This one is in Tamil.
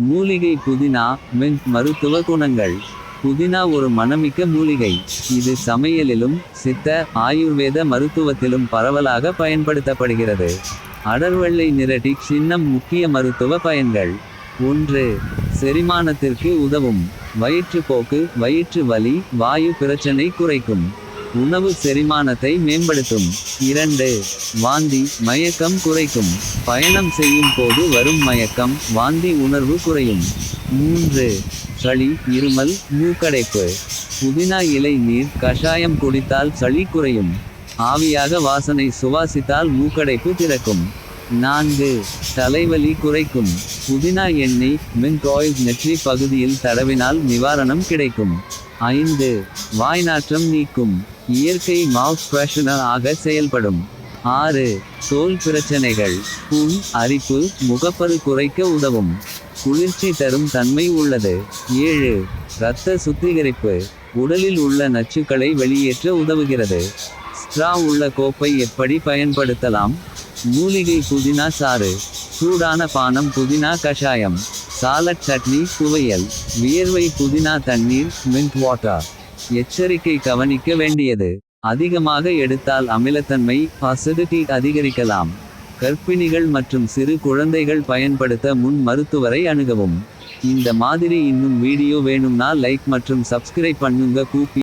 மூலிகை புதினா மின்ட் மருத்துவ குணங்கள். புதினா ஒரு மணமிக்க மூலிகை. இது சமையலிலும் சித்த ஆயுர்வேத மருத்துவத்திலும் பரவலாக பயன்படுத்தப்படுகிறது. அடர்வெள்ளை நிற டிக் சின்னம். முக்கிய மருத்துவ பயன்கள். 1. செரிமானத்திற்கு உதவும். வயிற்றுப்போக்கு வயிற்று வலி வாயு பிரச்சனை குறைக்கும். உணவு செரிமானத்தை மேம்படுத்தும். 2. வாந்தி மயக்கம் குறைக்கும். பயணம் செய்யும் போது வரும் மயக்கம் வாந்தி உணர்வு குறையும். 3. சளி இருமல் மூக்கடைப்பு. புதினா இலை நீர் கஷாயம் குடித்தால் சளி குறையும். ஆவியாக வாசனை சுவாசித்தால் மூக்கடைப்பு திறக்கும். 4. தலைவலி குறைக்கும். புதினா எண்ணெய் மின்ட் ஆயில் நெற்றி பகுதியில் தடவினால் நிவாரணம் கிடைக்கும். 5. வாய்நாற்றம் நீக்கும். இயற்கை மவுத் ஃப்ரெஷனர் ஆக செயல்படும். 6. தோல் பிரச்சனைகள் புண் அரிப்பு முகப்பரு குறைக்க உதவும். குளிர்ச்சி தரும் தன்மை உள்ளது. 7. இரத்த சுத்திகரிப்பு. உடலில் உள்ள நச்சுக்களை வெளியேற்ற உதவுகிறது. ஸ்ட்ரா உள்ள கோப்பை எப்படி பயன்படுத்தலாம். மூலிகை புதினா சாறு. சூடான பானம் புதினா கஷாயம். சாலட் சட்னி துவையல். வியர்வை புதினா தண்ணீர் மின்ட் வாட்டர். எச்சரிக்கை கவனிக்க வேண்டியது. அதிகமாக எடுத்தால் அமிலத்தன்மை அசிடிட்டி அதிகரிக்கலாம். கர்ப்பிணிகள் மற்றும் சிறு குழந்தைகள் பயன்படுத்த முன் மருத்துவரை அணுகவும். இந்த மாதிரி இன்னும் வீடியோ வேணும்னா லைக் மற்றும் சப்ஸ்கிரைப் பண்ணுங்க. கூப்பி